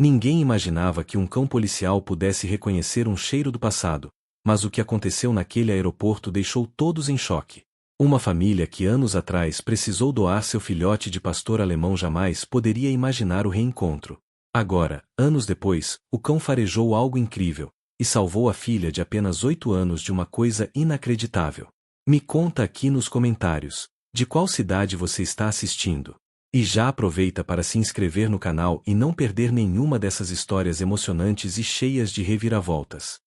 Ninguém imaginava que um cão policial pudesse reconhecer um cheiro do passado, mas o que aconteceu naquele aeroporto deixou todos em choque. Uma família que anos atrás precisou doar seu filhote de pastor alemão jamais poderia imaginar o reencontro. Agora, anos depois, o cão farejou algo incrível e salvou a filha de apenas 8 anos de uma coisa inacreditável. Me conta aqui nos comentários de qual cidade você está assistindo. E já aproveita para se inscrever no canal e não perder nenhuma dessas histórias emocionantes e cheias de reviravoltas.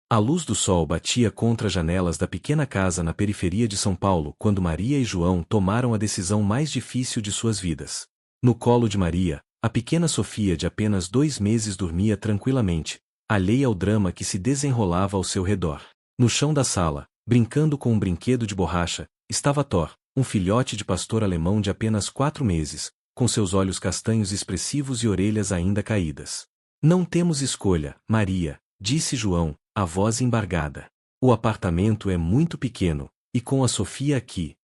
A luz do sol batia contra as janelas da pequena casa na periferia de São Paulo quando Maria e João tomaram a decisão mais difícil de suas vidas. No colo de Maria, a pequena Sofia de apenas 2 meses dormia tranquilamente, alheia ao drama que se desenrolava ao seu redor. No chão da sala, brincando com um brinquedo de borracha, estava Thor, um filhote de pastor alemão de apenas 4 meses, com seus olhos castanhos expressivos e orelhas ainda caídas. Não temos escolha, Maria, disse João, a voz embargada. O apartamento é muito pequeno, e com a Sofia aqui.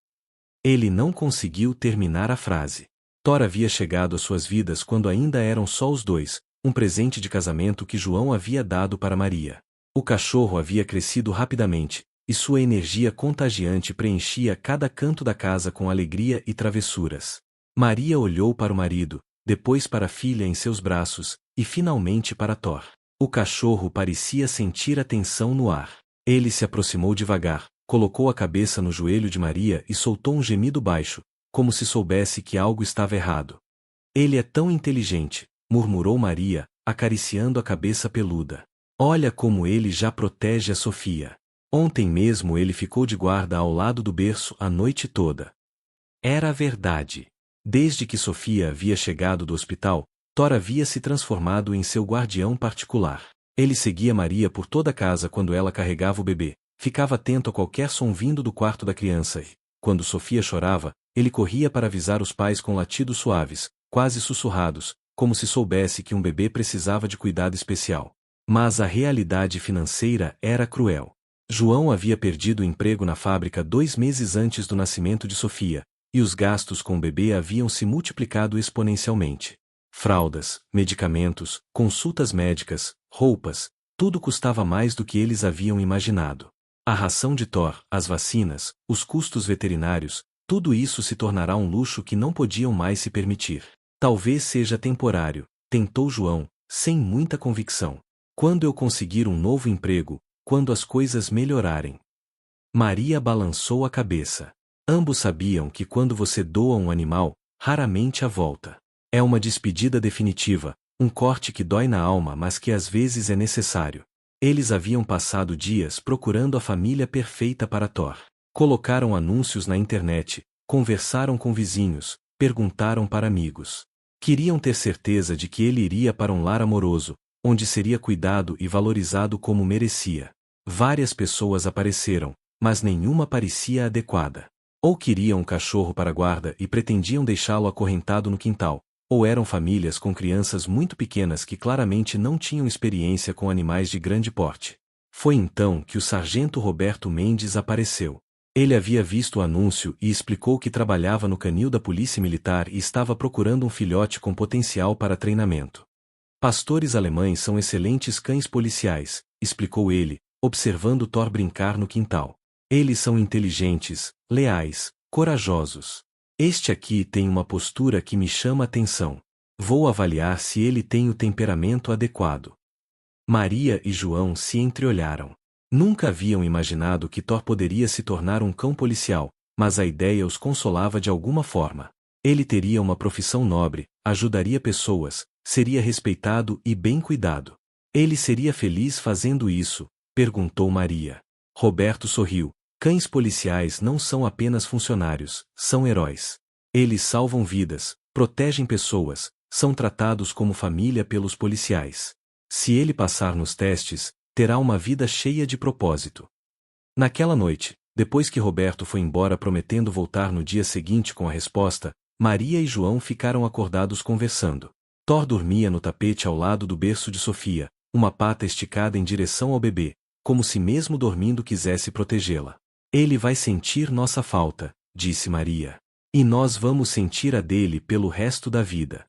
Ele não conseguiu terminar a frase. Thor havia chegado às suas vidas quando ainda eram só os dois, um presente de casamento que João havia dado para Maria. O cachorro havia crescido rapidamente, e sua energia contagiante preenchia cada canto da casa com alegria e travessuras. Maria olhou para o marido, depois para a filha em seus braços, e finalmente para Thor. O cachorro parecia sentir a tensão no ar. Ele se aproximou devagar, colocou a cabeça no joelho de Maria e soltou um gemido baixo, como se soubesse que algo estava errado. Ele é tão inteligente, murmurou Maria, acariciando a cabeça peluda. Olha como ele já protege a Sofia. Ontem mesmo ele ficou de guarda ao lado do berço a noite toda. Era verdade. Desde que Sofia havia chegado do hospital, Thor havia se transformado em seu guardião particular. Ele seguia Maria por toda a casa quando ela carregava o bebê, ficava atento a qualquer som vindo do quarto da criança e, quando Sofia chorava, ele corria para avisar os pais com latidos suaves, quase sussurrados, como se soubesse que um bebê precisava de cuidado especial. Mas a realidade financeira era cruel. João havia perdido o emprego na fábrica 2 meses antes do nascimento de Sofia, e os gastos com o bebê haviam se multiplicado exponencialmente. Fraldas, medicamentos, consultas médicas, roupas, tudo custava mais do que eles haviam imaginado. A ração de Thor, as vacinas, os custos veterinários, tudo isso se tornará um luxo que não podiam mais se permitir. Talvez seja temporário, tentou João, sem muita convicção. Quando eu conseguir um novo emprego, quando as coisas melhorarem. Maria balançou a cabeça. Ambos sabiam que quando você doa um animal, raramente a volta. É uma despedida definitiva, um corte que dói na alma mas que às vezes é necessário. Eles haviam passado dias procurando a família perfeita para Thor. Colocaram anúncios na internet, conversaram com vizinhos, perguntaram para amigos. Queriam ter certeza de que ele iria para um lar amoroso, onde seria cuidado e valorizado como merecia. Várias pessoas apareceram, mas nenhuma parecia adequada. Ou queriam um cachorro para guarda e pretendiam deixá-lo acorrentado no quintal, ou eram famílias com crianças muito pequenas que claramente não tinham experiência com animais de grande porte. Foi então que o sargento Roberto Mendes apareceu. Ele havia visto o anúncio e explicou que trabalhava no canil da Polícia Militar e estava procurando um filhote com potencial para treinamento. Pastores alemães são excelentes cães policiais, explicou ele, observando Thor brincar no quintal. Eles são inteligentes, leais, corajosos. Este aqui tem uma postura que me chama a atenção. Vou avaliar se ele tem o temperamento adequado. Maria e João se entreolharam. Nunca haviam imaginado que Thor poderia se tornar um cão policial, mas a ideia os consolava de alguma forma. Ele teria uma profissão nobre, ajudaria pessoas, seria respeitado e bem cuidado. Ele seria feliz fazendo isso? Perguntou Maria. Roberto sorriu. Cães policiais não são apenas funcionários, são heróis. Eles salvam vidas, protegem pessoas, são tratados como família pelos policiais. Se ele passar nos testes, terá uma vida cheia de propósito. Naquela noite, depois que Roberto foi embora prometendo voltar no dia seguinte com a resposta, Maria e João ficaram acordados conversando. Thor dormia no tapete ao lado do berço de Sofia, uma pata esticada em direção ao bebê, como se mesmo dormindo quisesse protegê-la. Ele vai sentir nossa falta, disse Maria. E nós vamos sentir a dele pelo resto da vida.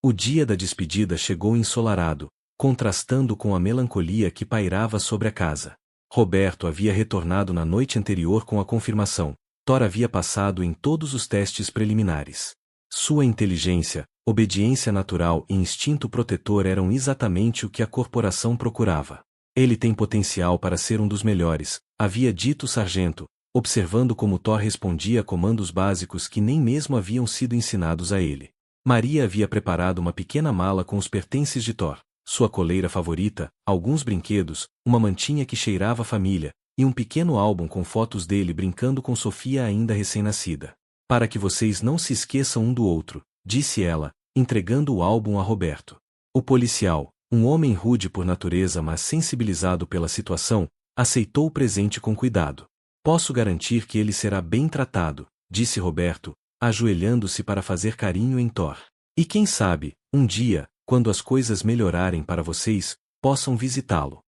O dia da despedida chegou ensolarado, contrastando com a melancolia que pairava sobre a casa. Roberto havia retornado na noite anterior com a confirmação. Thor havia passado em todos os testes preliminares. Sua inteligência, obediência natural e instinto protetor eram exatamente o que a corporação procurava. Ele tem potencial para ser um dos melhores, havia dito o sargento, observando como Thor respondia a comandos básicos que nem mesmo haviam sido ensinados a ele. Maria havia preparado uma pequena mala com os pertences de Thor, sua coleira favorita, alguns brinquedos, uma mantinha que cheirava a família, e um pequeno álbum com fotos dele brincando com Sofia ainda recém-nascida. Para que vocês não se esqueçam um do outro, disse ela, entregando o álbum a Roberto. O policial, um homem rude por natureza mas sensibilizado pela situação, aceitou o presente com cuidado. Posso garantir que ele será bem tratado, disse Roberto, ajoelhando-se para fazer carinho em Thor. E quem sabe, um dia, quando as coisas melhorarem para vocês, possam visitá-lo.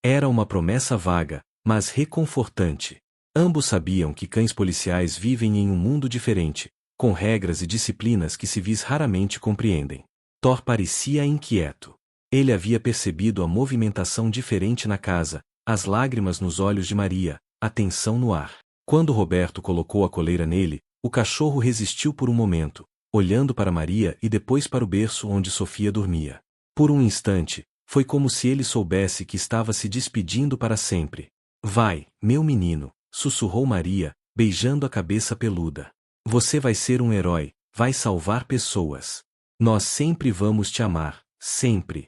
Era uma promessa vaga, mas reconfortante. Ambos sabiam que cães policiais vivem em um mundo diferente, com regras e disciplinas que civis raramente compreendem. Thor parecia inquieto. Ele havia percebido a movimentação diferente na casa, as lágrimas nos olhos de Maria, a tensão no ar. Quando Roberto colocou a coleira nele, o cachorro resistiu por um momento, olhando para Maria e depois para o berço onde Sofia dormia. Por um instante, foi como se ele soubesse que estava se despedindo para sempre. Vai, meu menino, sussurrou Maria, beijando a cabeça peluda. Você vai ser um herói, vai salvar pessoas. Nós sempre vamos te amar, sempre.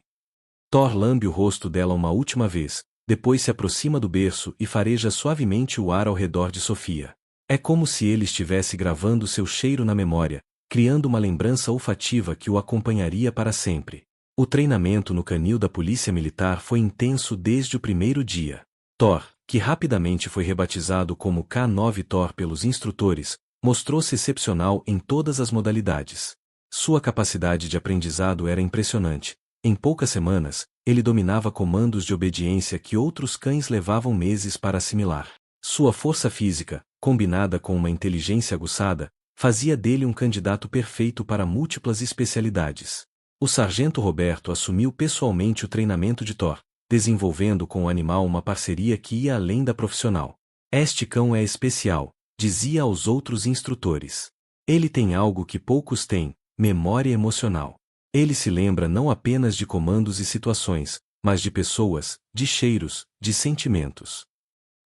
Thor lambe o rosto dela uma última vez, depois se aproxima do berço e fareja suavemente o ar ao redor de Sofia. É como se ele estivesse gravando seu cheiro na memória, criando uma lembrança olfativa que o acompanharia para sempre. O treinamento no canil da Polícia Militar foi intenso desde o primeiro dia. Thor, que rapidamente foi rebatizado como K9 Thor pelos instrutores, mostrou-se excepcional em todas as modalidades. Sua capacidade de aprendizado era impressionante. Em poucas semanas, ele dominava comandos de obediência que outros cães levavam meses para assimilar. Sua força física, combinada com uma inteligência aguçada, fazia dele um candidato perfeito para múltiplas especialidades. O sargento Roberto assumiu pessoalmente o treinamento de Thor, desenvolvendo com o animal uma parceria que ia além da profissional. Este cão é especial, dizia aos outros instrutores. Ele tem algo que poucos têm, memória emocional. Ele se lembra não apenas de comandos e situações, mas de pessoas, de cheiros, de sentimentos.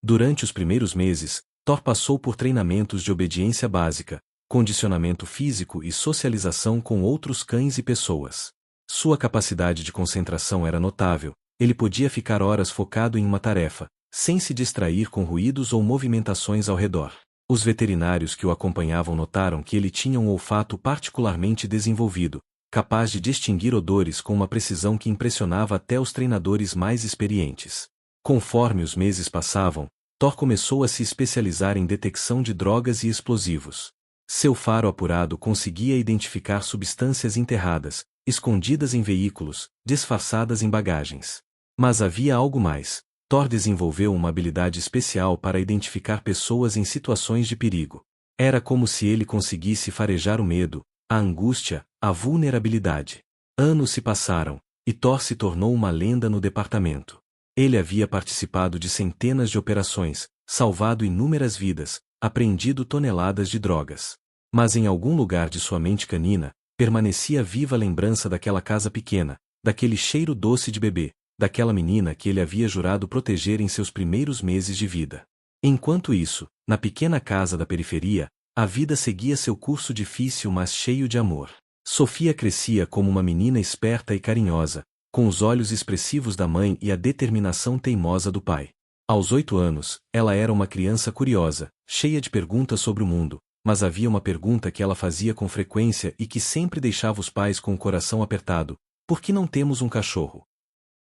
Durante os primeiros meses, Thor passou por treinamentos de obediência básica, condicionamento físico e socialização com outros cães e pessoas. Sua capacidade de concentração era notável, ele podia ficar horas focado em uma tarefa, sem se distrair com ruídos ou movimentações ao redor. Os veterinários que o acompanhavam notaram que ele tinha um olfato particularmente desenvolvido, capaz de distinguir odores com uma precisão que impressionava até os treinadores mais experientes. Conforme os meses passavam, Thor começou a se especializar em detecção de drogas e explosivos. Seu faro apurado conseguia identificar substâncias enterradas, escondidas em veículos, disfarçadas em bagagens. Mas havia algo mais. Thor desenvolveu uma habilidade especial para identificar pessoas em situações de perigo. Era como se ele conseguisse farejar o medo, a angústia, a vulnerabilidade. Anos se passaram, e Thor se tornou uma lenda no departamento. Ele havia participado de centenas de operações, salvado inúmeras vidas, apreendido toneladas de drogas. Mas em algum lugar de sua mente canina, permanecia viva a lembrança daquela casa pequena, daquele cheiro doce de bebê, daquela menina que ele havia jurado proteger em seus primeiros meses de vida. Enquanto isso, na pequena casa da periferia, a vida seguia seu curso difícil mas cheio de amor. Sofia crescia como uma menina esperta e carinhosa, com os olhos expressivos da mãe e a determinação teimosa do pai. Aos 8 anos, ela era uma criança curiosa, cheia de perguntas sobre o mundo, mas havia uma pergunta que ela fazia com frequência e que sempre deixava os pais com o coração apertado: por que não temos um cachorro?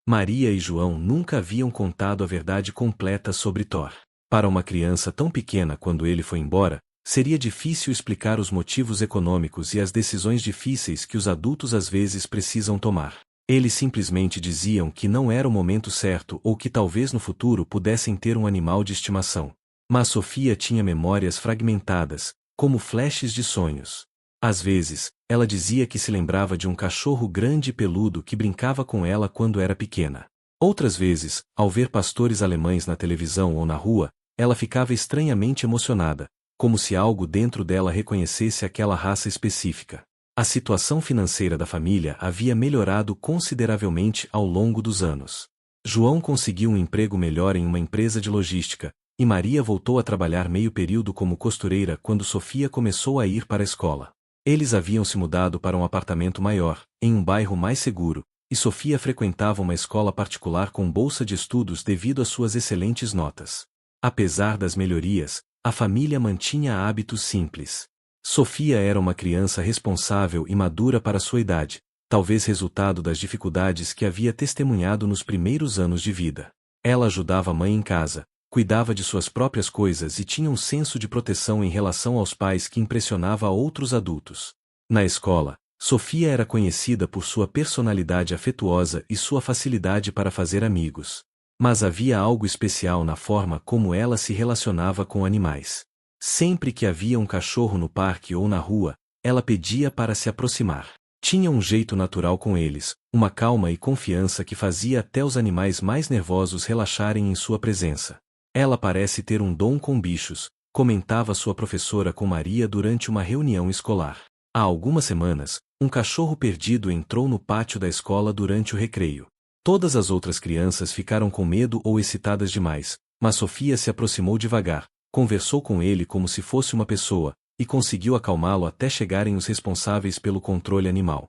Maria e João nunca haviam contado a verdade completa sobre Thor. Para uma criança tão pequena quando ele foi embora, seria difícil explicar os motivos econômicos e as decisões difíceis que os adultos às vezes precisam tomar. Eles simplesmente diziam que não era o momento certo ou que talvez no futuro pudessem ter um animal de estimação. Mas Sofia tinha memórias fragmentadas, como flashes de sonhos. Às vezes, ela dizia que se lembrava de um cachorro grande e peludo que brincava com ela quando era pequena. Outras vezes, ao ver pastores alemães na televisão ou na rua, ela ficava estranhamente emocionada, como se algo dentro dela reconhecesse aquela raça específica. A situação financeira da família havia melhorado consideravelmente ao longo dos anos. João conseguiu um emprego melhor em uma empresa de logística, e Maria voltou a trabalhar meio período como costureira quando Sofia começou a ir para a escola. Eles haviam se mudado para um apartamento maior, em um bairro mais seguro, e Sofia frequentava uma escola particular com bolsa de estudos devido às suas excelentes notas. Apesar das melhorias, a família mantinha hábitos simples. Sofia era uma criança responsável e madura para sua idade, talvez resultado das dificuldades que havia testemunhado nos primeiros anos de vida. Ela ajudava a mãe em casa, cuidava de suas próprias coisas e tinha um senso de proteção em relação aos pais que impressionava outros adultos. Na escola, Sofia era conhecida por sua personalidade afetuosa e sua facilidade para fazer amigos. Mas havia algo especial na forma como ela se relacionava com animais. Sempre que havia um cachorro no parque ou na rua, ela pedia para se aproximar. Tinha um jeito natural com eles, uma calma e confiança que fazia até os animais mais nervosos relaxarem em sua presença. Ela parece ter um dom com bichos, comentava sua professora com Maria durante uma reunião escolar. Há algumas semanas, um cachorro perdido entrou no pátio da escola durante o recreio. Todas as outras crianças ficaram com medo ou excitadas demais, mas Sofia se aproximou devagar, conversou com ele como se fosse uma pessoa, e conseguiu acalmá-lo até chegarem os responsáveis pelo controle animal.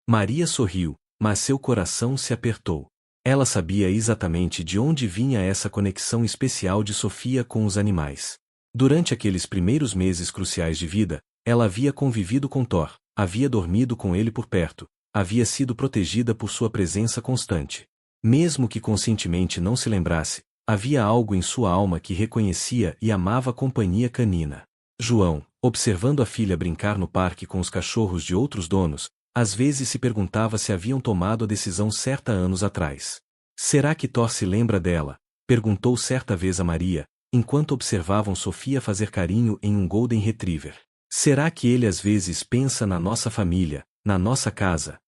Maria sorriu, mas seu coração se apertou. Ela sabia exatamente de onde vinha essa conexão especial de Sofia com os animais. Durante aqueles primeiros meses cruciais de vida, ela havia convivido com Thor, havia dormido com ele por perto, havia sido protegida por sua presença constante. Mesmo que conscientemente não se lembrasse, havia algo em sua alma que reconhecia e amava a companhia canina. João, observando a filha brincar no parque com os cachorros de outros donos, às vezes se perguntava se haviam tomado a decisão certa anos atrás. Será que Thor se lembra dela? Perguntou certa vez a Maria, enquanto observavam Sofia fazer carinho em um Golden Retriever. Será que ele às vezes pensa na nossa família, na nossa casa?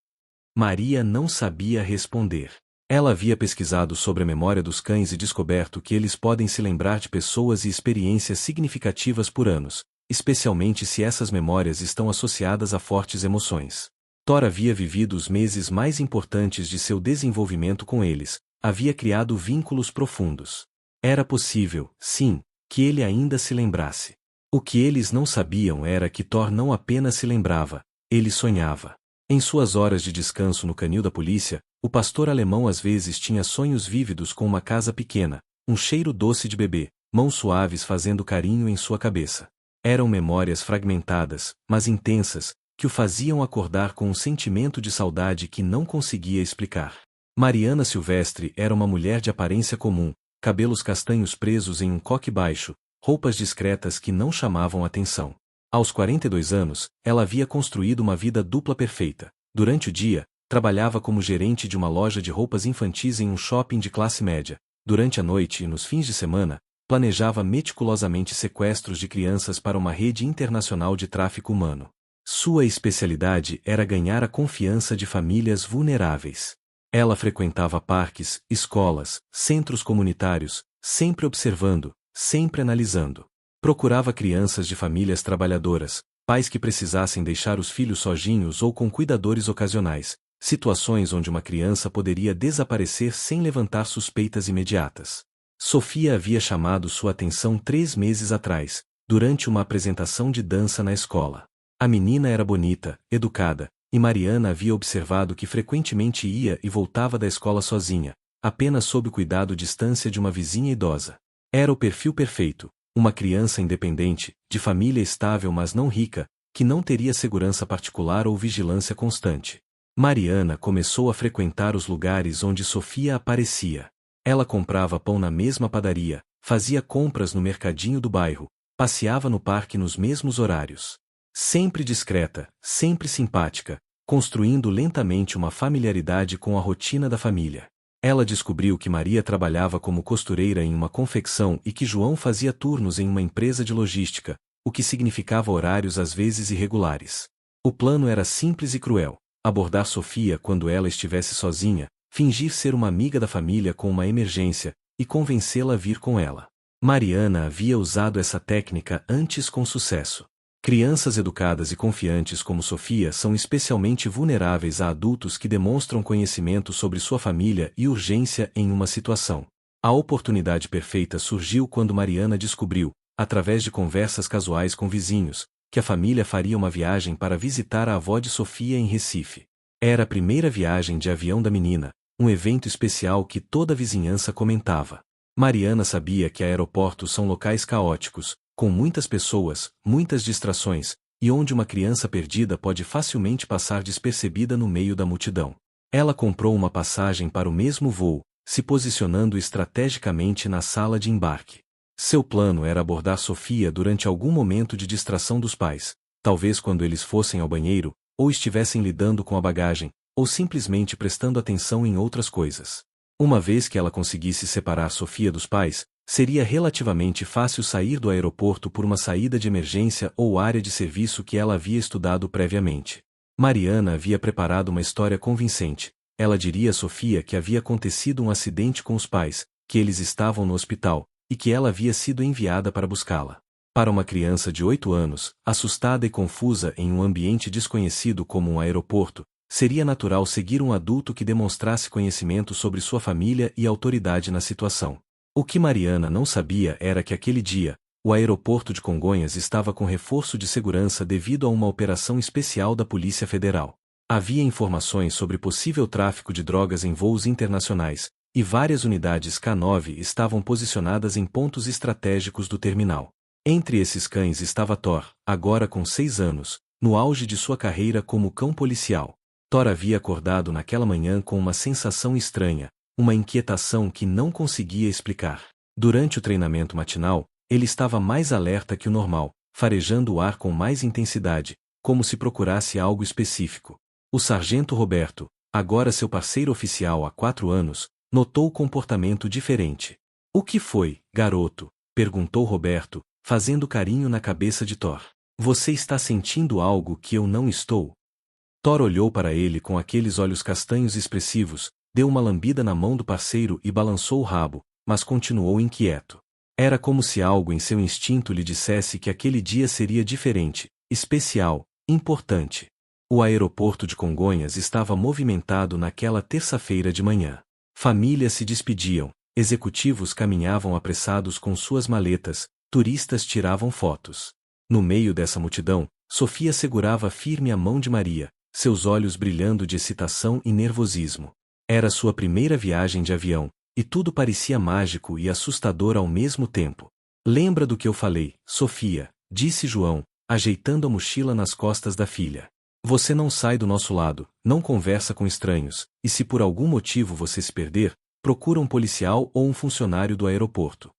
Maria não sabia responder. Ela havia pesquisado sobre a memória dos cães e descoberto que eles podem se lembrar de pessoas e experiências significativas por anos, especialmente se essas memórias estão associadas a fortes emoções. Thor havia vivido os meses mais importantes de seu desenvolvimento com eles, havia criado vínculos profundos. Era possível, sim, que ele ainda se lembrasse. O que eles não sabiam era que Thor não apenas se lembrava, ele sonhava. Em suas horas de descanso no canil da polícia, o pastor alemão às vezes tinha sonhos vívidos com uma casa pequena, um cheiro doce de bebê, mãos suaves fazendo carinho em sua cabeça. Eram memórias fragmentadas, mas intensas, que o faziam acordar com um sentimento de saudade que não conseguia explicar. Mariana Silvestre era uma mulher de aparência comum, cabelos castanhos presos em um coque baixo, roupas discretas que não chamavam atenção. Aos 42 anos, ela havia construído uma vida dupla perfeita. Durante o dia, trabalhava como gerente de uma loja de roupas infantis em um shopping de classe média. Durante a noite e nos fins de semana, planejava meticulosamente sequestros de crianças para uma rede internacional de tráfico humano. Sua especialidade era ganhar a confiança de famílias vulneráveis. Ela frequentava parques, escolas, centros comunitários, sempre observando, sempre analisando. Procurava crianças de famílias trabalhadoras, pais que precisassem deixar os filhos sozinhos ou com cuidadores ocasionais, situações onde uma criança poderia desaparecer sem levantar suspeitas imediatas. Sofia havia chamado sua atenção 3 meses atrás, durante uma apresentação de dança na escola. A menina era bonita, educada, e Mariana havia observado que frequentemente ia e voltava da escola sozinha, apenas sob o cuidado e distância de uma vizinha idosa. Era o perfil perfeito. Uma criança independente, de família estável mas não rica, que não teria segurança particular ou vigilância constante. Mariana começou a frequentar os lugares onde Sofia aparecia. Ela comprava pão na mesma padaria, fazia compras no mercadinho do bairro, passeava no parque nos mesmos horários. Sempre discreta, sempre simpática, construindo lentamente uma familiaridade com a rotina da família. Ela descobriu que Maria trabalhava como costureira em uma confecção e que João fazia turnos em uma empresa de logística, o que significava horários às vezes irregulares. O plano era simples e cruel: abordar Sofia quando ela estivesse sozinha, fingir ser uma amiga da família com uma emergência, e convencê-la a vir com ela. Mariana havia usado essa técnica antes com sucesso. Crianças educadas e confiantes como Sofia são especialmente vulneráveis a adultos que demonstram conhecimento sobre sua família e urgência em uma situação. A oportunidade perfeita surgiu quando Mariana descobriu, através de conversas casuais com vizinhos, que a família faria uma viagem para visitar a avó de Sofia em Recife. Era a primeira viagem de avião da menina, um evento especial que toda a vizinhança comentava. Mariana sabia que aeroportos são locais caóticos, com muitas pessoas, muitas distrações, e onde uma criança perdida pode facilmente passar despercebida no meio da multidão. Ela comprou uma passagem para o mesmo voo, se posicionando estrategicamente na sala de embarque. Seu plano era abordar Sofia durante algum momento de distração dos pais, talvez quando eles fossem ao banheiro, ou estivessem lidando com a bagagem, ou simplesmente prestando atenção em outras coisas. Uma vez que ela conseguisse separar Sofia dos pais, seria relativamente fácil sair do aeroporto por uma saída de emergência ou área de serviço que ela havia estudado previamente. Mariana havia preparado uma história convincente. Ela diria a Sofia que havia acontecido um acidente com os pais, que eles estavam no hospital, e que ela havia sido enviada para buscá-la. Para uma criança de 8 anos, assustada e confusa em um ambiente desconhecido como um aeroporto, seria natural seguir um adulto que demonstrasse conhecimento sobre sua família e autoridade na situação. O que Mariana não sabia era que aquele dia, o aeroporto de Congonhas estava com reforço de segurança devido a uma operação especial da Polícia Federal. Havia informações sobre possível tráfico de drogas em voos internacionais, e várias unidades K9 estavam posicionadas em pontos estratégicos do terminal. Entre esses cães estava Thor, agora com 6 anos, no auge de sua carreira como cão policial. Thor havia acordado naquela manhã com uma sensação estranha, uma inquietação que não conseguia explicar. Durante o treinamento matinal, ele estava mais alerta que o normal, farejando o ar com mais intensidade, como se procurasse algo específico. O sargento Roberto, agora seu parceiro oficial há 4 anos, notou o comportamento diferente. "O que foi, garoto?" perguntou Roberto, fazendo carinho na cabeça de Thor. "Você está sentindo algo que eu não estou?" Thor olhou para ele com aqueles olhos castanhos expressivos, deu uma lambida na mão do parceiro e balançou o rabo, mas continuou inquieto. Era como se algo em seu instinto lhe dissesse que aquele dia seria diferente, especial, importante. O aeroporto de Congonhas estava movimentado naquela terça-feira de manhã. Famílias se despediam, executivos caminhavam apressados com suas maletas, turistas tiravam fotos. No meio dessa multidão, Sofia segurava firme a mão de Maria, seus olhos brilhando de excitação e nervosismo. Era sua primeira viagem de avião, e tudo parecia mágico e assustador ao mesmo tempo. "Lembra do que eu falei, Sofia?" disse João, ajeitando a mochila nas costas da filha. "Você não sai do nosso lado, não conversa com estranhos, e se por algum motivo você se perder, procura um policial ou um funcionário do aeroporto."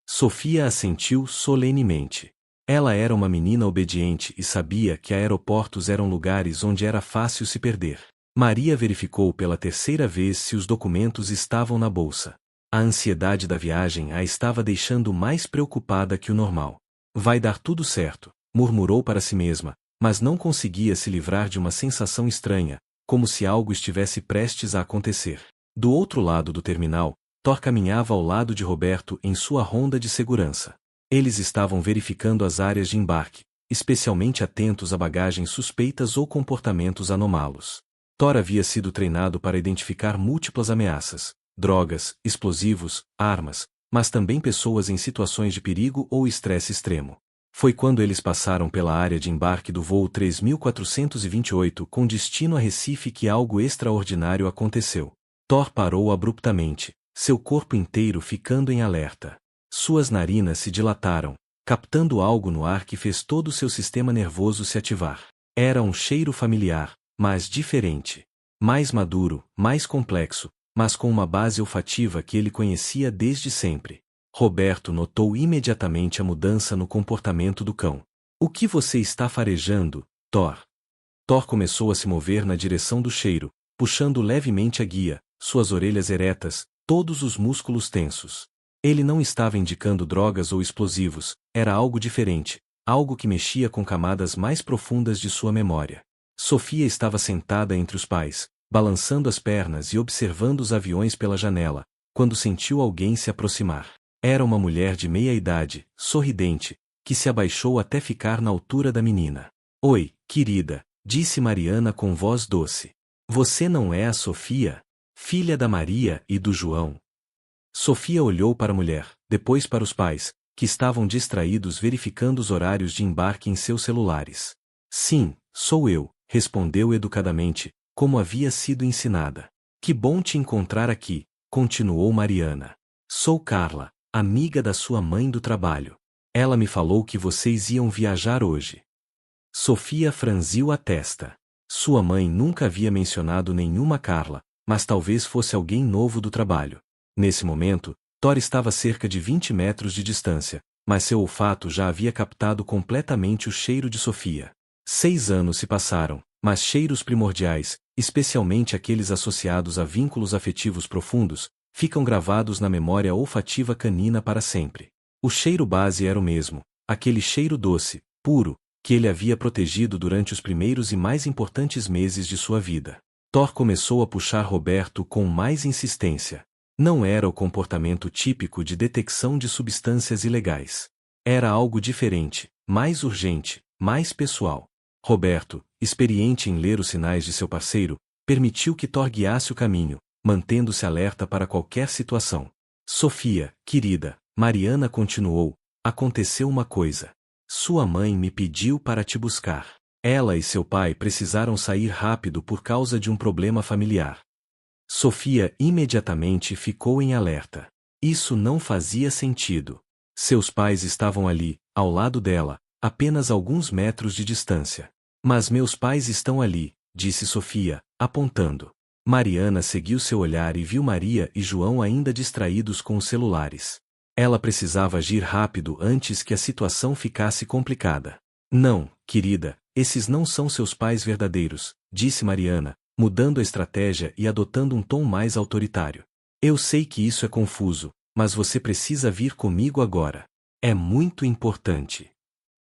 Sofia assentiu solenemente. Ela era uma menina obediente e sabia que aeroportos eram lugares onde era fácil se perder. Maria verificou pela terceira vez se os documentos estavam na bolsa. A ansiedade da viagem a estava deixando mais preocupada que o normal. "Vai dar tudo certo", murmurou para si mesma, mas não conseguia se livrar de uma sensação estranha, como se algo estivesse prestes a acontecer. Do outro lado do terminal, Thor caminhava ao lado de Roberto em sua ronda de segurança. Eles estavam verificando as áreas de embarque, especialmente atentos a bagagens suspeitas ou comportamentos anômalos. Thor havia sido treinado para identificar múltiplas ameaças, drogas, explosivos, armas, mas também pessoas em situações de perigo ou estresse extremo. Foi quando eles passaram pela área de embarque do voo 3428 com destino a Recife que algo extraordinário aconteceu. Thor parou abruptamente, seu corpo inteiro ficando em alerta. Suas narinas se dilataram, captando algo no ar que fez todo o seu sistema nervoso se ativar. Era um cheiro familiar, mas diferente. Mais maduro, mais complexo, mas com uma base olfativa que ele conhecia desde sempre. Roberto notou imediatamente a mudança no comportamento do cão. "O que você está farejando, Thor?" Thor começou a se mover na direção do cheiro, puxando levemente a guia, suas orelhas eretas, todos os músculos tensos. Ele não estava indicando drogas ou explosivos, era algo diferente, algo que mexia com camadas mais profundas de sua memória. Sofia estava sentada entre os pais, balançando as pernas e observando os aviões pela janela, quando sentiu alguém se aproximar. Era uma mulher de meia idade, sorridente, que se abaixou até ficar na altura da menina. Oi, querida, disse Mariana com voz doce. Você não é a Sofia, filha da Maria e do João? Sofia olhou para a mulher, depois para os pais, que estavam distraídos verificando os horários de embarque em seus celulares. Sim, sou eu, respondeu educadamente, como havia sido ensinada. Que bom te encontrar aqui, continuou Mariana. Sou Carla, amiga da sua mãe do trabalho. Ela me falou que vocês iam viajar hoje. Sofia franziu a testa. Sua mãe nunca havia mencionado nenhuma Carla, mas talvez fosse alguém novo do trabalho. Nesse momento, Thor estava a cerca de 20 metros de distância, mas seu olfato já havia captado completamente o cheiro de Sofia. 6 anos se passaram, mas cheiros primordiais, especialmente aqueles associados a vínculos afetivos profundos, ficam gravados na memória olfativa canina para sempre. O cheiro base era o mesmo, aquele cheiro doce, puro, que ele havia protegido durante os primeiros e mais importantes meses de sua vida. Thor começou a puxar Roberto com mais insistência. Não era o comportamento típico de detecção de substâncias ilegais. Era algo diferente, mais urgente, mais pessoal. Roberto, experiente em ler os sinais de seu parceiro, permitiu que Thor guiasse o caminho, mantendo-se alerta para qualquer situação. Sofia, querida, Mariana continuou, aconteceu uma coisa. Sua mãe me pediu para te buscar. Ela e seu pai precisaram sair rápido por causa de um problema familiar. Sofia imediatamente ficou em alerta. Isso não fazia sentido. Seus pais estavam ali, ao lado dela, apenas alguns metros de distância. Mas meus pais estão ali, disse Sofia, apontando. Mariana seguiu seu olhar e viu Maria e João ainda distraídos com os celulares. Ela precisava agir rápido antes que a situação ficasse complicada. Não, querida, esses não são seus pais verdadeiros, disse Mariana, mudando a estratégia e adotando um tom mais autoritário. Eu sei que isso é confuso, mas você precisa vir comigo agora. É muito importante.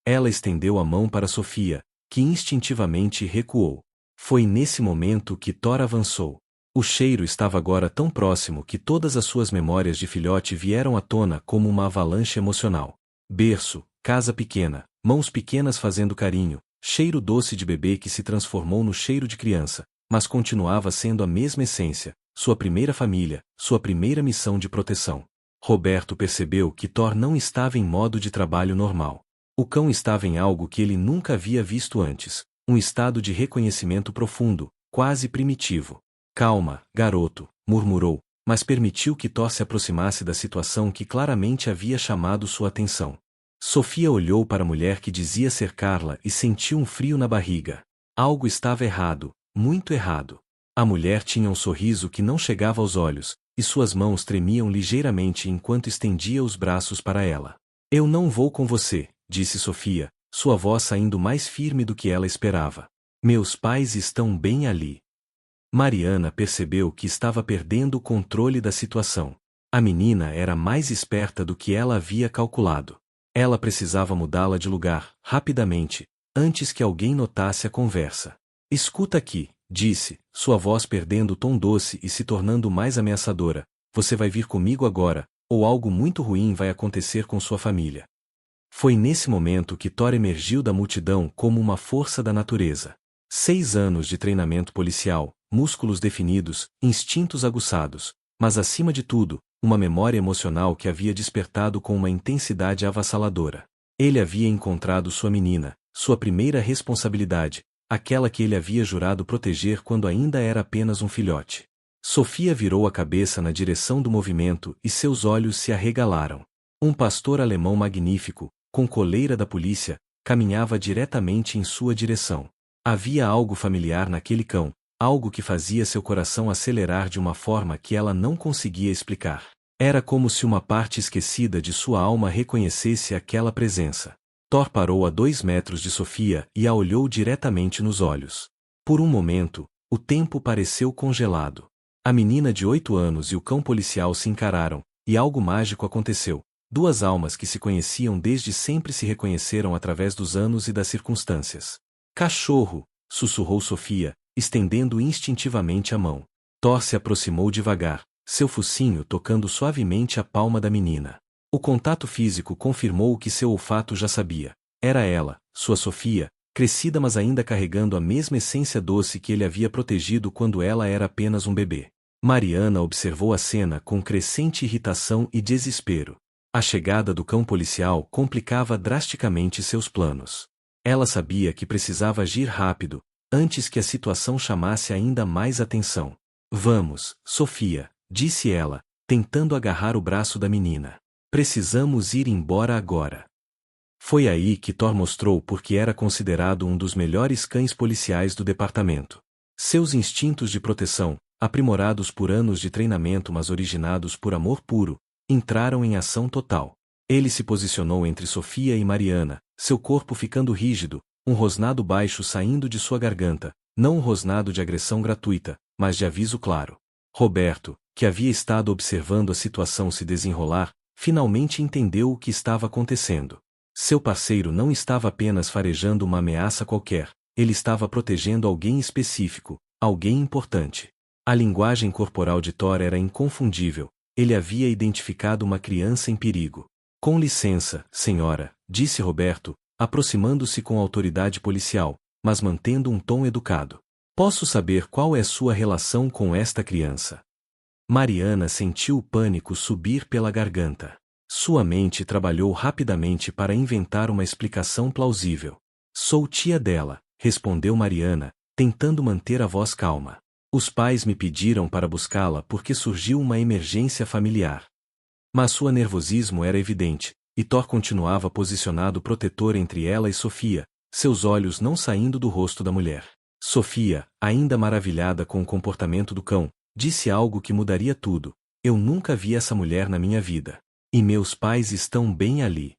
Ela estendeu a mão para Sofia, que instintivamente recuou. Foi nesse momento que Thor avançou. O cheiro estava agora tão próximo que todas as suas memórias de filhote vieram à tona como uma avalanche emocional. Berço, casa pequena, mãos pequenas fazendo carinho, cheiro doce de bebê que se transformou no cheiro de criança, mas continuava sendo a mesma essência, sua primeira família, sua primeira missão de proteção. Roberto percebeu que Thor não estava em modo de trabalho normal. O cão estava em algo que ele nunca havia visto antes, um estado de reconhecimento profundo, quase primitivo. Calma, garoto, murmurou, mas permitiu que Thor se aproximasse da situação que claramente havia chamado sua atenção. Sofia olhou para a mulher que dizia ser Carla e sentiu um frio na barriga. Algo estava errado, muito errado. A mulher tinha um sorriso que não chegava aos olhos, e suas mãos tremiam ligeiramente enquanto estendia os braços para ela. Eu não vou com você, disse Sofia, sua voz saindo mais firme do que ela esperava. Meus pais estão bem ali. Mariana percebeu que estava perdendo o controle da situação. A menina era mais esperta do que ela havia calculado. Ela precisava mudá-la de lugar, rapidamente, antes que alguém notasse a conversa. Escuta aqui, disse, sua voz perdendo o tom doce e se tornando mais ameaçadora. Você vai vir comigo agora, ou algo muito ruim vai acontecer com sua família. Foi nesse momento que Thor emergiu da multidão como uma força da natureza. 6 anos de treinamento policial, músculos definidos, instintos aguçados, mas acima de tudo, uma memória emocional que havia despertado com uma intensidade avassaladora. Ele havia encontrado sua menina, sua primeira responsabilidade, aquela que ele havia jurado proteger quando ainda era apenas um filhote. Sofia virou a cabeça na direção do movimento e seus olhos se arregalaram. Um pastor alemão magnífico, com coleira da polícia, caminhava diretamente em sua direção. Havia algo familiar naquele cão, algo que fazia seu coração acelerar de uma forma que ela não conseguia explicar. Era como se uma parte esquecida de sua alma reconhecesse aquela presença. Thor parou a 2 metros de Sofia e a olhou diretamente nos olhos. Por um momento, o tempo pareceu congelado. A menina de 8 anos e o cão policial se encararam, e algo mágico aconteceu. 2 almas que se conheciam desde sempre se reconheceram através dos anos e das circunstâncias. Cachorro! sussurrou Sofia, estendendo instintivamente a mão. Thor se aproximou devagar, seu focinho tocando suavemente a palma da menina. O contato físico confirmou o que seu olfato já sabia. Era ela, sua Sofia, crescida mas ainda carregando a mesma essência doce que ele havia protegido quando ela era apenas um bebê. Mariana observou a cena com crescente irritação e desespero. A chegada do cão policial complicava drasticamente seus planos. Ela sabia que precisava agir rápido, antes que a situação chamasse ainda mais atenção. Vamos, Sofia, disse ela, tentando agarrar o braço da menina. Precisamos ir embora agora. Foi aí que Thor mostrou por que era considerado um dos melhores cães policiais do departamento. Seus instintos de proteção, aprimorados por anos de treinamento mas originados por amor puro, entraram em ação total. Ele se posicionou entre Sofia e Mariana, seu corpo ficando rígido, um rosnado baixo saindo de sua garganta, não um rosnado de agressão gratuita, mas de aviso claro. Roberto, que havia estado observando a situação se desenrolar, finalmente entendeu o que estava acontecendo. Seu parceiro não estava apenas farejando uma ameaça qualquer, ele estava protegendo alguém específico, alguém importante. A linguagem corporal de Thor era inconfundível, ele havia identificado uma criança em perigo. Com licença, senhora, disse Roberto, aproximando-se com autoridade policial, mas mantendo um tom educado. Posso saber qual é sua relação com esta criança? Mariana sentiu o pânico subir pela garganta. Sua mente trabalhou rapidamente para inventar uma explicação plausível. Sou tia dela, respondeu Mariana, tentando manter a voz calma. Os pais me pediram para buscá-la porque surgiu uma emergência familiar. Mas seu nervosismo era evidente, e Thor continuava posicionado protetor entre ela e Sofia, seus olhos não saindo do rosto da mulher. Sofia, ainda maravilhada com o comportamento do cão, disse algo que mudaria tudo. Eu nunca vi essa mulher na minha vida. E meus pais estão bem ali.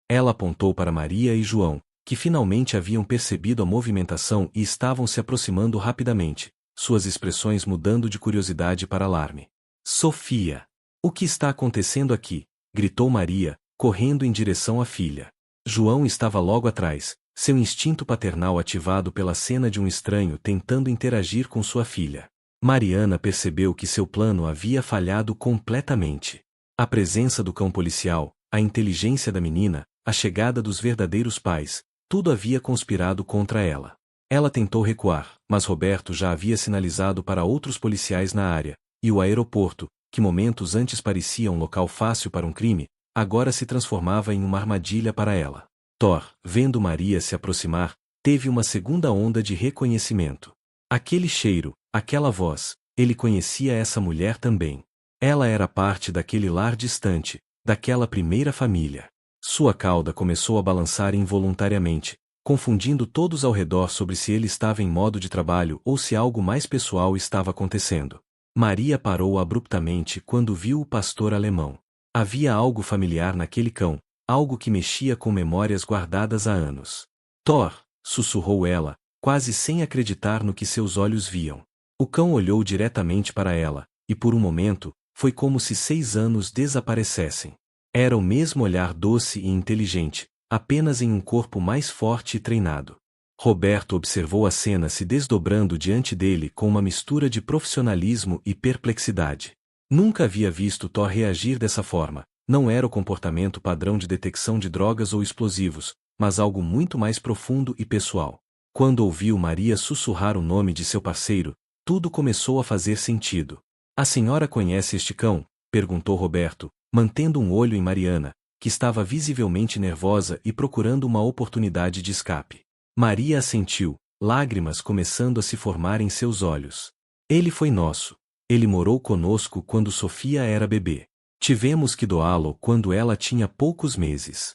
Ela apontou para Maria e João, que finalmente haviam percebido a movimentação e estavam se aproximando rapidamente, suas expressões mudando de curiosidade para alarme. Sofia! O que está acontecendo aqui? Gritou Maria, correndo em direção à filha. João estava logo atrás, seu instinto paternal ativado pela cena de um estranho tentando interagir com sua filha. Mariana percebeu que seu plano havia falhado completamente. A presença do cão policial, a inteligência da menina, a chegada dos verdadeiros pais, tudo havia conspirado contra ela. Ela tentou recuar, mas Roberto já havia sinalizado para outros policiais na área, e o aeroporto, que momentos antes parecia um local fácil para um crime, agora se transformava em uma armadilha para ela. Thor, vendo Maria se aproximar, teve uma segunda onda de reconhecimento. Aquele cheiro, aquela voz, ele conhecia essa mulher também. Ela era parte daquele lar distante, daquela primeira família. Sua cauda começou a balançar involuntariamente, confundindo todos ao redor sobre se ele estava em modo de trabalho ou se algo mais pessoal estava acontecendo. Maria parou abruptamente quando viu o pastor alemão. Havia algo familiar naquele cão, algo que mexia com memórias guardadas há anos. Thor, sussurrou ela, quase sem acreditar no que seus olhos viam. O cão olhou diretamente para ela, e por um momento, foi como se 6 anos desaparecessem. Era o mesmo olhar doce e inteligente, apenas em um corpo mais forte e treinado. Roberto observou a cena se desdobrando diante dele com uma mistura de profissionalismo e perplexidade. Nunca havia visto Thor reagir dessa forma, não era o comportamento padrão de detecção de drogas ou explosivos, mas algo muito mais profundo e pessoal. Quando ouviu Maria sussurrar o nome de seu parceiro, tudo começou a fazer sentido. A senhora conhece este cão? Perguntou Roberto, mantendo um olho em Mariana, que estava visivelmente nervosa e procurando uma oportunidade de escape. Maria assentiu, lágrimas começando a se formar em seus olhos. Ele foi nosso. Ele morou conosco quando Sofia era bebê. Tivemos que doá-lo quando ela tinha poucos meses.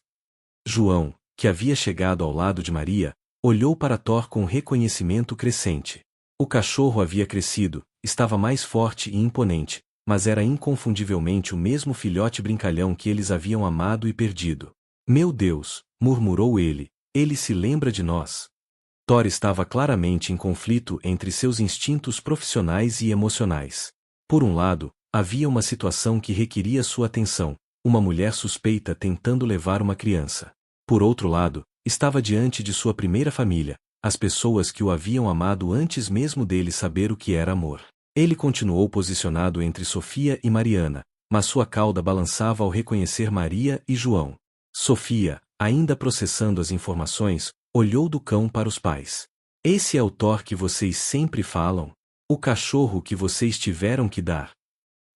João, que havia chegado ao lado de Maria, olhou para Thor com reconhecimento crescente. O cachorro havia crescido, estava mais forte e imponente, mas era inconfundivelmente o mesmo filhote brincalhão que eles haviam amado e perdido. Meu Deus, murmurou ele se lembra de nós. Thor estava claramente em conflito entre seus instintos profissionais e emocionais. Por um lado, havia uma situação que requeria sua atenção, uma mulher suspeita tentando levar uma criança. Por outro lado, estava diante de sua primeira família, as pessoas que o haviam amado antes mesmo dele saber o que era amor. Ele continuou posicionado entre Sofia e Mariana, mas sua cauda balançava ao reconhecer Maria e João. Sofia, ainda processando as informações, olhou do cão para os pais. Esse é o Thor que vocês sempre falam? O cachorro que vocês tiveram que dar?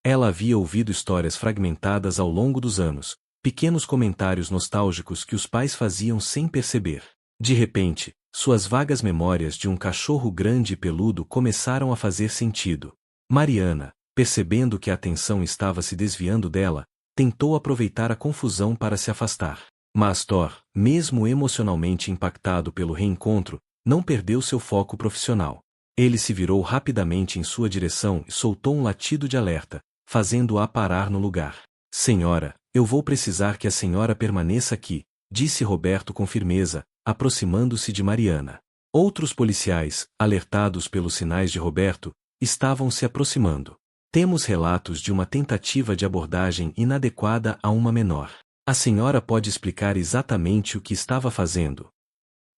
Ela havia ouvido histórias fragmentadas ao longo dos anos, pequenos comentários nostálgicos que os pais faziam sem perceber. De repente, suas vagas memórias de um cachorro grande e peludo começaram a fazer sentido. Mariana, percebendo que a atenção estava se desviando dela, tentou aproveitar a confusão para se afastar. Mas Thor, mesmo emocionalmente impactado pelo reencontro, não perdeu seu foco profissional. Ele se virou rapidamente em sua direção e soltou um latido de alerta, fazendo-a parar no lugar. Senhora, eu vou precisar que a senhora permaneça aqui, disse Roberto com firmeza, aproximando-se de Mariana. Outros policiais, alertados pelos sinais de Roberto, estavam se aproximando. Temos relatos de uma tentativa de abordagem inadequada a uma menor. A senhora pode explicar exatamente o que estava fazendo?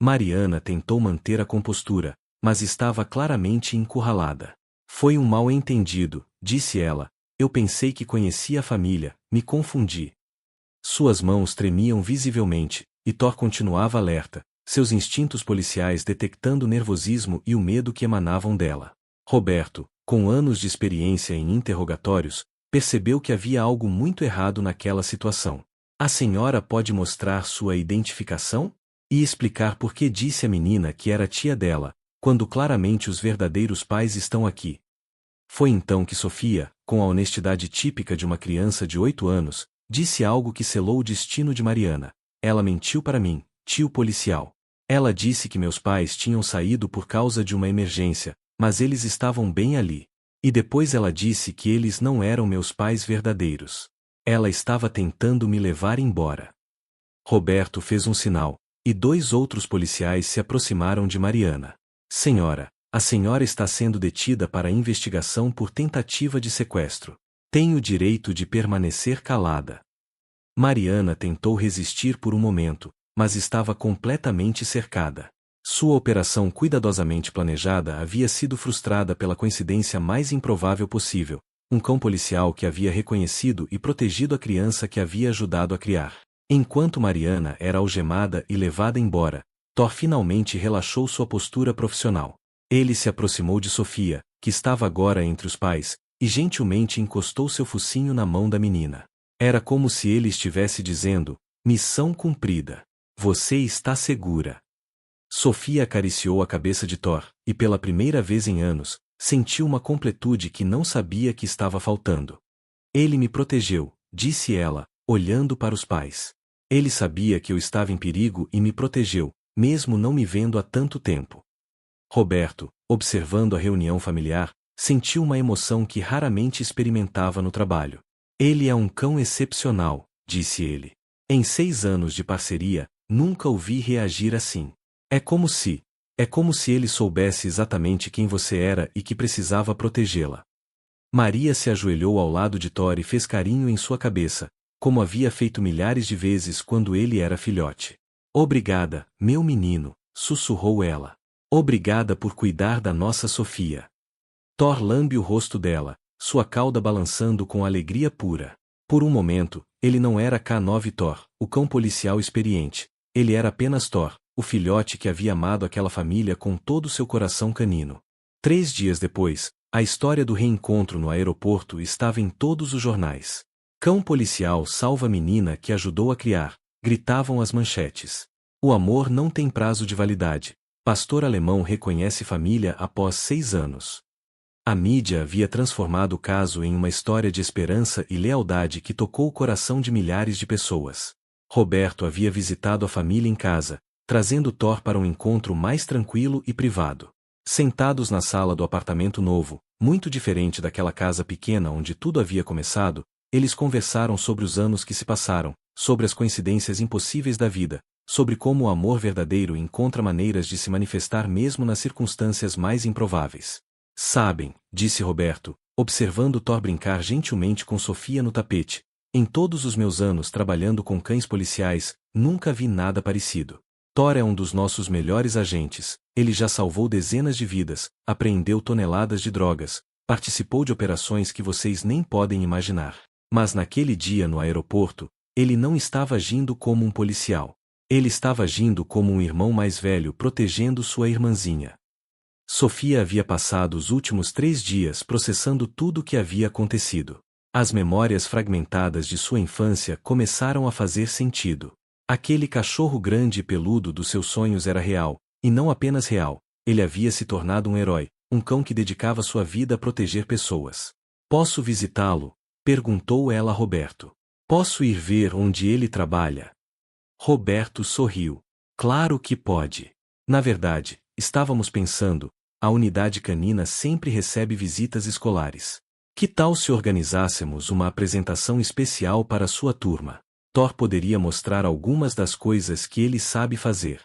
Mariana tentou manter a compostura, mas estava claramente encurralada. Foi um mal-entendido, disse ela. Eu pensei que conhecia a família, me confundi. Suas mãos tremiam visivelmente, e Thor continuava alerta, seus instintos policiais detectando o nervosismo e o medo que emanavam dela. Roberto, com anos de experiência em interrogatórios, percebeu que havia algo muito errado naquela situação. A senhora pode mostrar sua identificação? E explicar por que disse a menina que era tia dela, quando claramente os verdadeiros pais estão aqui. Foi então que Sofia, com a honestidade típica de uma criança de 8 anos, disse algo que selou o destino de Mariana. Ela mentiu para mim, tio policial. Ela disse que meus pais tinham saído por causa de uma emergência, mas eles estavam bem ali. E depois ela disse que eles não eram meus pais verdadeiros. Ela estava tentando me levar embora. Roberto fez um sinal, e 2 outros policiais se aproximaram de Mariana. Senhora, a senhora está sendo detida para investigação por tentativa de sequestro. Tem o direito de permanecer calada. Mariana tentou resistir por um momento, mas estava completamente cercada. Sua operação cuidadosamente planejada havia sido frustrada pela coincidência mais improvável possível, um cão policial que havia reconhecido e protegido a criança que havia ajudado a criar. Enquanto Mariana era algemada e levada embora, Thor finalmente relaxou sua postura profissional. Ele se aproximou de Sofia, que estava agora entre os pais, e gentilmente encostou seu focinho na mão da menina. Era como se ele estivesse dizendo, missão cumprida. Você está segura. Sofia acariciou a cabeça de Thor, e pela primeira vez em anos, sentiu uma completude que não sabia que estava faltando. Ele me protegeu, disse ela, olhando para os pais. Ele sabia que eu estava em perigo e me protegeu, mesmo não me vendo há tanto tempo. Roberto, observando a reunião familiar, sentiu uma emoção que raramente experimentava no trabalho. Ele é um cão excepcional, disse ele. Em 6 anos de parceria, nunca o vi reagir assim. É como se ele soubesse exatamente quem você era e que precisava protegê-la. Maria se ajoelhou ao lado de Thor e fez carinho em sua cabeça, como havia feito milhares de vezes quando ele era filhote. Obrigada, meu menino, sussurrou ela. Obrigada por cuidar da nossa Sofia. Thor lambe o rosto dela, sua cauda balançando com alegria pura. Por um momento, ele não era K9 Thor, o cão policial experiente. Ele era apenas Thor, o filhote que havia amado aquela família com todo o seu coração canino. 3 dias depois, a história do reencontro no aeroporto estava em todos os jornais. Cão policial salva a menina que ajudou a criar, gritavam as manchetes. O amor não tem prazo de validade. Pastor alemão reconhece família após 6 anos. A mídia havia transformado o caso em uma história de esperança e lealdade que tocou o coração de milhares de pessoas. Roberto havia visitado a família em casa, trazendo Thor para um encontro mais tranquilo e privado. Sentados na sala do apartamento novo, muito diferente daquela casa pequena onde tudo havia começado, eles conversaram sobre os anos que se passaram, sobre as coincidências impossíveis da vida, sobre como o amor verdadeiro encontra maneiras de se manifestar mesmo nas circunstâncias mais improváveis. Sabem, disse Roberto, observando Thor brincar gentilmente com Sofia no tapete, em todos os meus anos trabalhando com cães policiais, nunca vi nada parecido. Thor é um dos nossos melhores agentes, ele já salvou dezenas de vidas, apreendeu toneladas de drogas, participou de operações que vocês nem podem imaginar. Mas naquele dia no aeroporto, ele não estava agindo como um policial. Ele estava agindo como um irmão mais velho protegendo sua irmãzinha. Sofia havia passado os últimos 3 dias processando tudo o que havia acontecido. As memórias fragmentadas de sua infância começaram a fazer sentido. Aquele cachorro grande e peludo dos seus sonhos era real, e não apenas real, ele havia se tornado um herói, um cão que dedicava sua vida a proteger pessoas. Posso visitá-lo? Perguntou ela a Roberto. Posso ir ver onde ele trabalha? Roberto sorriu. Claro que pode. Na verdade, estávamos pensando, a unidade canina sempre recebe visitas escolares. Que tal se organizássemos uma apresentação especial para sua turma? Thor poderia mostrar algumas das coisas que ele sabe fazer.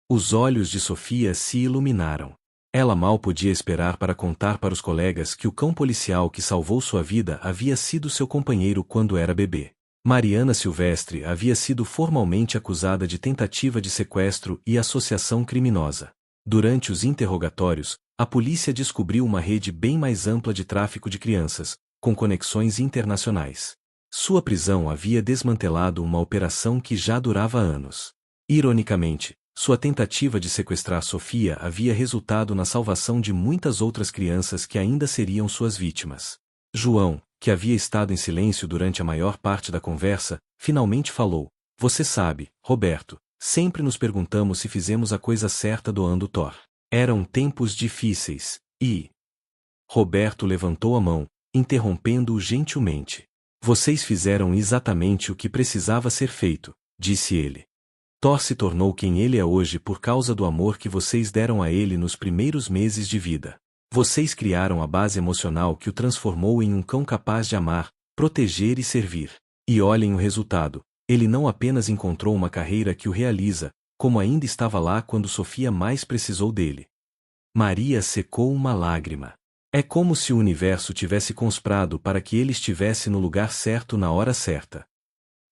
Os olhos de Sofia se iluminaram. Ela mal podia esperar para contar para os colegas que o cão policial que salvou sua vida havia sido seu companheiro quando era bebê. Mariana Silvestre havia sido formalmente acusada de tentativa de sequestro e associação criminosa. Durante os interrogatórios, a polícia descobriu uma rede bem mais ampla de tráfico de crianças, com conexões internacionais. Sua prisão havia desmantelado uma operação que já durava anos. Ironicamente, sua tentativa de sequestrar Sofia havia resultado na salvação de muitas outras crianças que ainda seriam suas vítimas. João, que havia estado em silêncio durante a maior parte da conversa, finalmente falou: "Você sabe, Roberto, sempre nos perguntamos se fizemos a coisa certa doando Thor. Eram tempos difíceis, e..." Roberto levantou a mão, interrompendo-o gentilmente. "Vocês fizeram exatamente o que precisava ser feito", disse ele. "Thor se tornou quem ele é hoje por causa do amor que vocês deram a ele nos primeiros meses de vida. Vocês criaram a base emocional que o transformou em um cão capaz de amar, proteger e servir. E olhem o resultado, ele não apenas encontrou uma carreira que o realiza, como ainda estava lá quando Sofia mais precisou dele." Maria secou uma lágrima. É como se o universo tivesse conspirado para que ele estivesse no lugar certo na hora certa.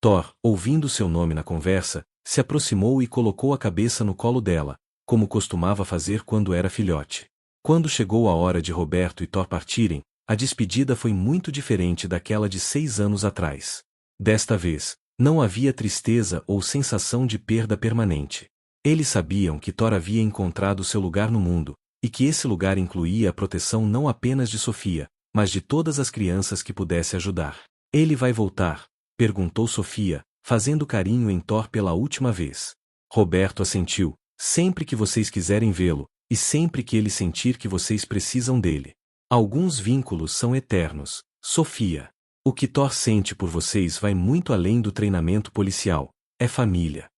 Thor, ouvindo seu nome na conversa, se aproximou e colocou a cabeça no colo dela, como costumava fazer quando era filhote. Quando chegou a hora de Roberto e Thor partirem, a despedida foi muito diferente daquela de 6 anos atrás. Desta vez, não havia tristeza ou sensação de perda permanente. Eles sabiam que Thor havia encontrado seu lugar no mundo, e que esse lugar incluía a proteção não apenas de Sofia, mas de todas as crianças que pudesse ajudar. "Ele vai voltar?" perguntou Sofia, fazendo carinho em Thor pela última vez. Roberto assentiu: "Sempre que vocês quiserem vê-lo, e sempre que ele sentir que vocês precisam dele. Alguns vínculos são eternos, Sofia. O que Thor sente por vocês vai muito além do treinamento policial, é família."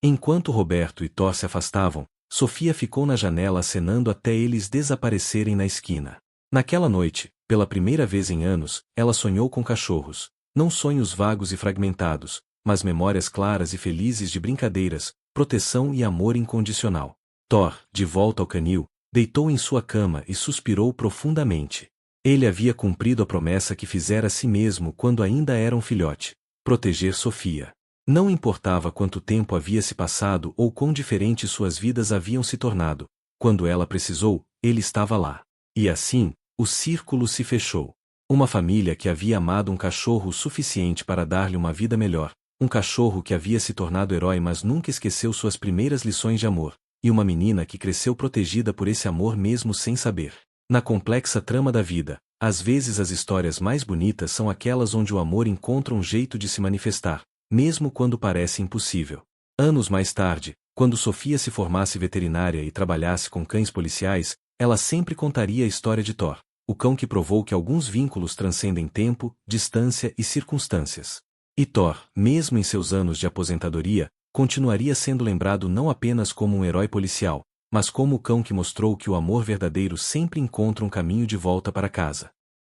Enquanto Roberto e Thor se afastavam, Sofia ficou na janela acenando até eles desaparecerem na esquina. Naquela noite, pela primeira vez em anos, ela sonhou com cachorros. Não sonhos vagos e fragmentados, mas memórias claras e felizes de brincadeiras, proteção e amor incondicional. Thor, de volta ao canil, deitou em sua cama e suspirou profundamente. Ele havia cumprido a promessa que fizera a si mesmo quando ainda era um filhote: proteger Sofia. Não importava quanto tempo havia se passado ou quão diferentes suas vidas haviam se tornado, quando ela precisou, ele estava lá. E assim, o círculo se fechou. Uma família que havia amado um cachorro o suficiente para dar-lhe uma vida melhor, um cachorro que havia se tornado herói mas nunca esqueceu suas primeiras lições de amor, e uma menina que cresceu protegida por esse amor mesmo sem saber. Na complexa trama da vida, às vezes as histórias mais bonitas são aquelas onde o amor encontra um jeito de se manifestar, mesmo quando parece impossível. Anos mais tarde, quando Sofia se formasse veterinária e trabalhasse com cães policiais, ela sempre contaria a história de Thor, o cão que provou que alguns vínculos transcendem tempo, distância e circunstâncias. E Thor, mesmo em seus anos de aposentadoria, continuaria sendo lembrado não apenas como um herói policial, mas como o cão que mostrou que o amor verdadeiro sempre encontra um caminho de volta para casa.